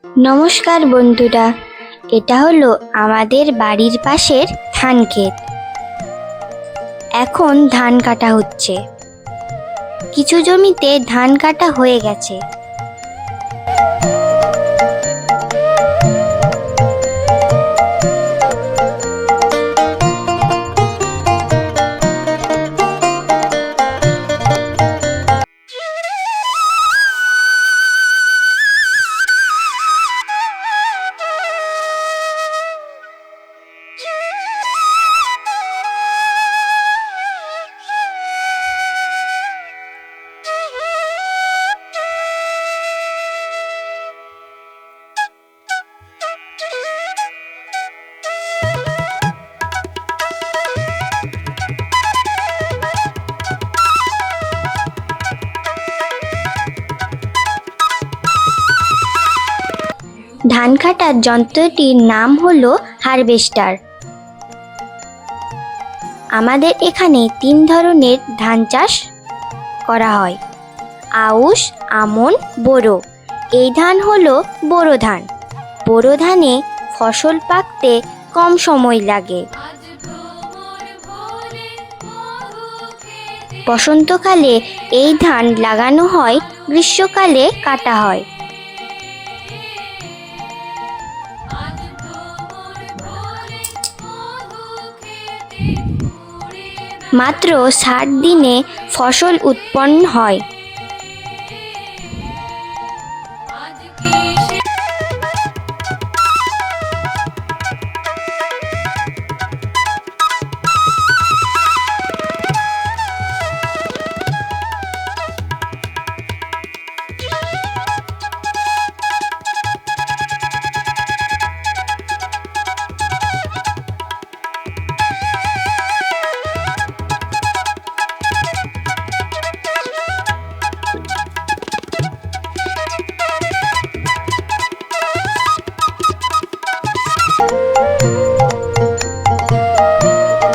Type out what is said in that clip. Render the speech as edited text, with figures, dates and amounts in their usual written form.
নমস্কার বন্ধুরা, এটা হলো আমাদের বাড়ির পাশের ধান ক্ষেত। এখন ধান কাটা হচ্ছে। কিছু জমিতে ধান কাটা হয়ে গেছে। ধান কাটার যন্ত্রটির নাম হলো হারভেস্টার। আমাদের এখানে 3 ধরনের ধান চাষ করা হয়: আউশ, আমন, বোরো। এই ধান হলো বোরো ধান। বোরো ধানে ফসল পাকতে কম সময় লাগে। বসন্তকালে এই ধান লাগানো হয়, গ্রীষ্মকালে কাটা হয়। মাত্র 60 দিনে ফসল উৎপন্ন হয়।